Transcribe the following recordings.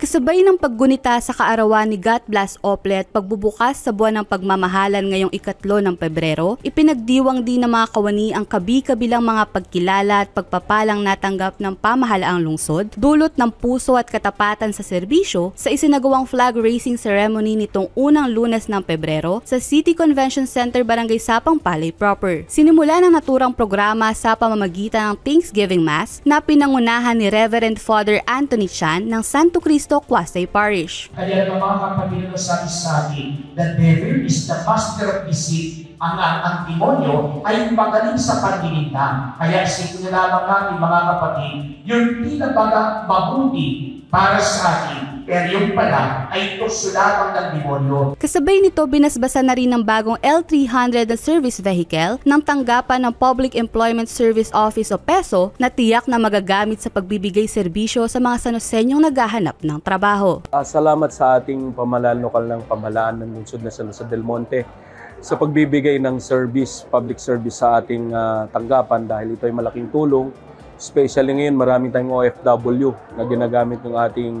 Kasabay ng paggunita sa kaarawan ni God Bless Ople at pagbubukas sa buwan ng pagmamahalan ngayong 3 ng Pebrero, ipinagdiwang din ng mga kawani ang kabi-kabilang mga pagkilala at pagpapalang natanggap ng pamahalaang lungsod, dulot ng puso at katapatan sa serbisyo sa isinagawang flag raising ceremony nitong unang Lunes ng Pebrero sa City Convention Center, Barangay Sapang Palay proper. Sinimula ng naturang programa sa pamamagitan ng Thanksgiving Mass na pinangunahan ni Reverend Father Anthony Chan ng Santo Cristo Quasay Parish. Kaya mga kapatid na sabi-sabi, the devil is the master of deceit. Ang demonyo ay magaling sa pandininda. Kaya isipin na lamang natin mga kapatid, yung pinagbaga mabuti para sa atin, pero yung pala ay sulatan ng demonyo. Kasabay nito, binasbasan na rin ng bagong L300 na service vehicle ng tanggapan ng Public Employment Service Office o PESO na tiyak na magagamit sa pagbibigay serbisyo sa mga Sanosenyong naghahanap ng trabaho. Salamat sa ating pamahalaan lokal ng pamahalaan ng lungsod na San Jose del Monte sa pagbibigay ng public service sa ating tanggapan dahil ito ay malaking tulong. Especially ngayon, marami tayong OFW na ginagamit ng ating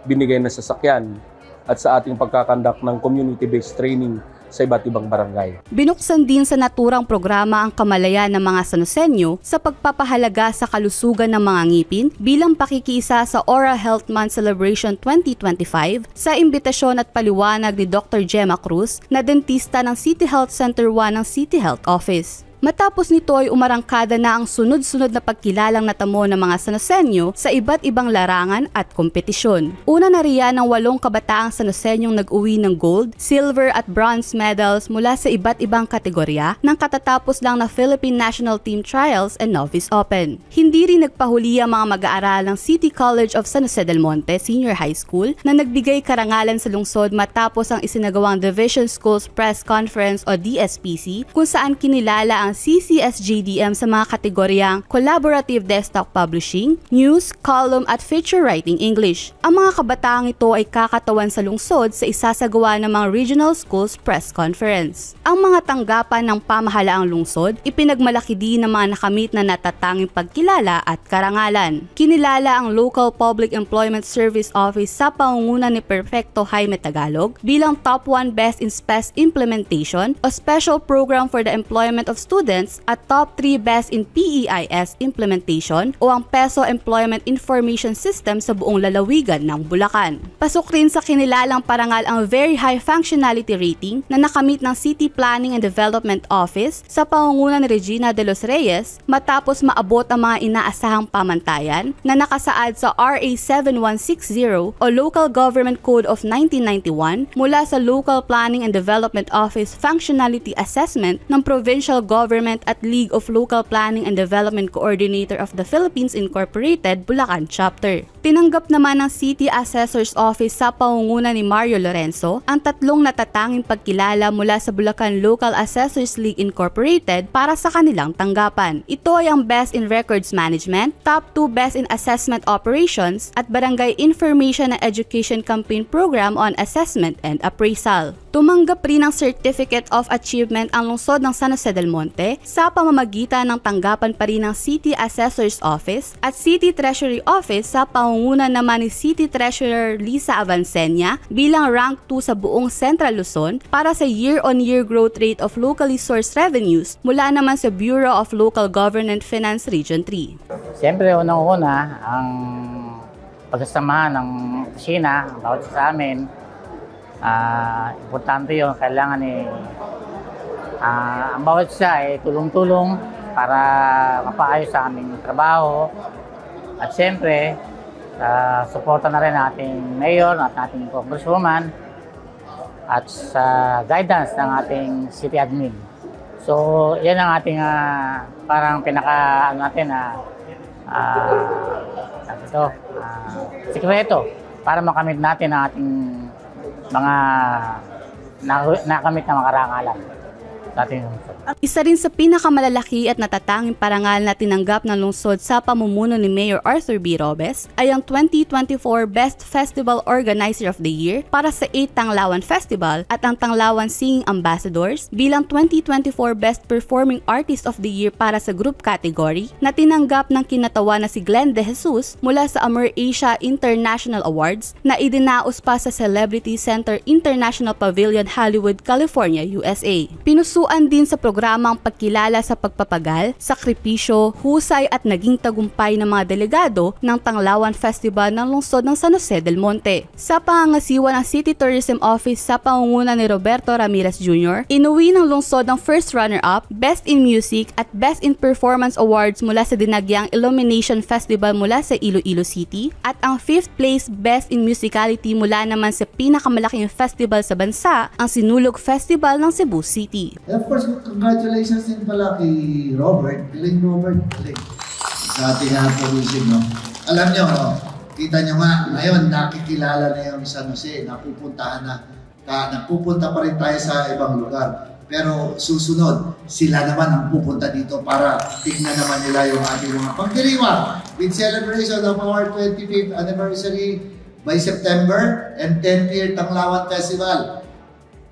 binigay na sasakyan at sa ating pagkakandak ng community-based training sa iba't ibang barangay. Binuksan din sa naturang programa ang kamalayan ng mga Sanosenyo sa pagpapahalaga sa kalusugan ng mga ngipin bilang pakikiisa sa Oral Health Month Celebration 2025 sa imbitasyon at paliwanag ni Dr. Gemma Cruz na dentista ng City Health Center 1 ng City Health Office. Matapos nito ay umarangkada na ang sunod-sunod na pagkilalang natamo ng mga Sanosenyo sa iba't ibang larangan at kompetisyon. Una na riyan ang 8 kabataang Sanosenyong nag-uwi ng gold, silver at bronze medals mula sa iba't ibang kategorya ng katatapos lang na Philippine National Team Trials and Novice Open. Hindi rin nagpahuli ang mga mag-aaral ng City College of San Jose del Monte Senior High School na nagbigay karangalan sa lungsod matapos ang isinagawang Division Schools Press Conference o DSPC kung saan kinilala ang CCSJDM sa mga kategoryang Collaborative Desktop Publishing, News, Column at Feature Writing English. Ang mga kabataang ito ay kakatawan sa lungsod sa isasagawa ng mga Regional Schools Press Conference. Ang mga tanggapan ng pamahalaang lungsod, ipinagmalaki din ng mga nakamit na natatanging pagkilala at karangalan. Kinilala ang Local Public Employment Service Office sa pangunguna ni Perfecto Jaime Tagalog bilang Top 1 Best in SPES Implementation o Special Program for the Employment of Students at Top 3 Best in PEIS Implementation o ang PESO Employment Information System sa buong lalawigan ng Bulacan. Pasok rin sa kinilalang parangal ang Very High Functionality Rating na nakamit ng City Planning and Development Office sa pangunguna ni Regina de los Reyes matapos maabot ang mga inaasahang pamantayan na nakasaad sa RA 7160 o Local Government Code of 1991 mula sa Local Planning and Development Office Functionality Assessment ng Provincial Government at League of Local Planning and Development Coordinator of the Philippines Incorporated, Bulacan Chapter. Tinanggap naman ng City Assessor's Office sa pangunguna ni Mario Lorenzo ang 3 natatanging pagkilala mula sa Bulacan Local Assessors League Incorporated para sa kanilang tanggapan. Ito ay ang Best in Records Management, Top 2 Best in Assessment Operations at Barangay Information and Education Campaign Program on Assessment and Appraisal. Tumanggap rin ng Certificate of Achievement ang lungsod ng San Jose del Monte sa pamamagitan ng tanggapan pa rin ng City Assessor's Office at City Treasury Office sa pangunguna naman ni City Treasurer Lisa Avancenia bilang rank 2 sa buong Central Luzon para sa year-on-year growth rate of locally sourced revenues mula naman sa Bureau of Local Government Finance Region 3. Siyempre, unang-una, ang pagsasamahan ng opisina, bawat sa amin, importante yun. Kailangan ang bawat isa ay tulong-tulong para mapaayos sa aming trabaho. At siyempre, suporta na rin ating mayor at ating congresswoman at sa guidance ng ating city admin. So, yan ang ating parang sikreto para makamit natin ang ating mga nakamit na mga karangalan. sa ating lungsod. Isa rin sa pinakamalalaki at natatanging parangal na tinanggap ng lungsod sa pamumuno ni Mayor Arthur B. Robes ay ang 2024 Best Festival Organizer of the Year para sa 8 Tanglawan Festival at ang Tanglawan Singing Ambassadors bilang 2024 Best Performing Artist of the Year para sa group category na tinanggap ng kinatawa na si Glenn De Jesus mula sa Amur Asia International Awards na idinaos pa sa Celebrity Center International Pavilion, Hollywood, California, USA. Pinusuan din sa programa ang pagkilala sa pagpapagal, sakripisyo, husay at naging tagumpay ng mga delegado ng Tanglawan Festival ng lungsod ng San Jose del Monte. Sa pangangasiwa ng City Tourism Office sa pangunguna ni Roberto Ramirez Jr., inuwi ng lungsod ang first runner-up, Best in Music at Best in Performance Awards mula sa Dinagyang Illumination Festival mula sa Iloilo City at ang 5th place Best in Musicality mula naman sa pinakamalaking festival sa bansa, ang Sinulog Festival ng Cebu City. And of course, congratulations din pala kay Robert. Galing Robert, galing. Sa ating producing, no? Alam nyo, no? Kita nyo nga, ngayon nakikilala na yung San Jose, napupuntahan na, napupunta pa rin tayo sa ibang lugar. Pero susunod, sila naman ang pupunta dito para tignan naman nila yung ating mga pagdiriwang with celebration of our 25th anniversary by September and 10th year Tanglawan Festival.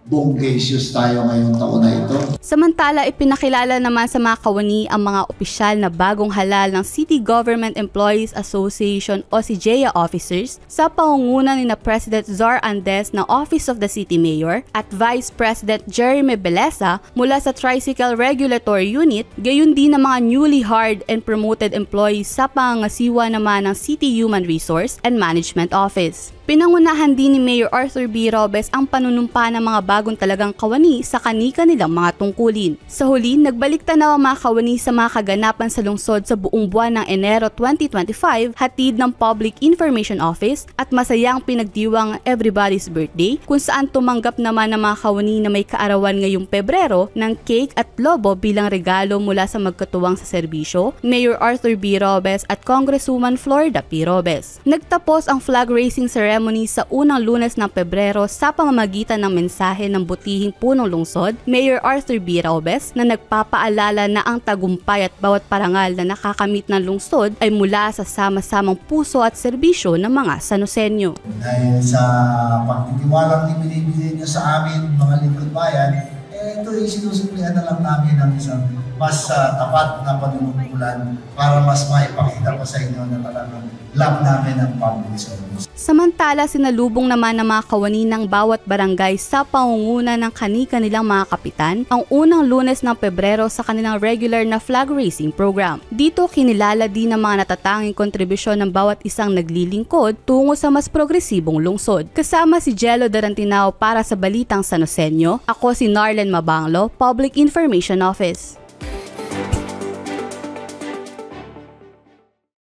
Bonggacious tayo ngayong taon na ito. Samantala, ipinakilala naman sa mga kawani ang mga opisyal na bagong halal ng City Government Employees Association o CGEA officers sa pangunguna ni na President Zar Andes ng Office of the City Mayor at Vice President Jeremy Beleza mula sa Tricycle Regulatory Unit, gayon din ng mga newly hired and promoted employees sa pangangasiwa naman ng City Human Resource and Management Office. Pinangunahan din ni Mayor Arthur B. Robes ang panunumpa ng mga bagong talagang kawani sa kani-kanilang mga tungkulin. Sa huli, nagbalik tanaw ang mga kawani sa mga kaganapan sa lungsod sa buong buwan ng Enero 2025, hatid ng Public Information Office at masayang pinagdiwang Everybody's Birthday, kung saan tumanggap naman ng mga kawani na may kaarawan ngayong Pebrero ng cake at lobo bilang regalo mula sa magkatuwang sa serbisyo, Mayor Arthur B. Robes at Congresswoman Florida P. Robes. Nagtapos ang flag raising ceremony sa unang Lunes ng Pebrero sa pamamagitan ng mensahe ng butihing punong lungsod, Mayor Arthur B. Robes, na nagpapaalala na ang tagumpay at bawat parangal na nakakamit ng lungsod ay mula sa sama-samang puso at serbisyo ng mga Sanosenyo. Dahil sa pagtitiwalang ibinibigay niyo sa amin, mga lingkod bayan, ito ay sinusumplihan na lang namin ng isang mas tapat na panunungkulan para mas maipakita ko sa inyo na talagang love namin ang public service. Samantala, sinalubong naman ng mga kawani ng bawat barangay sa pangunguna ng kani-kanilang mga kapitan ang unang Lunes ng Pebrero sa kanilang regular na flag raising program. Dito kinilala din ang mga natatanging kontribusyon ng bawat isang naglilingkod tungo sa mas progresibong lungsod. Kasama si Jello Darantinao para sa Balitang Sanosenyo, ako si Narlen Mabanglo, Public Information Office.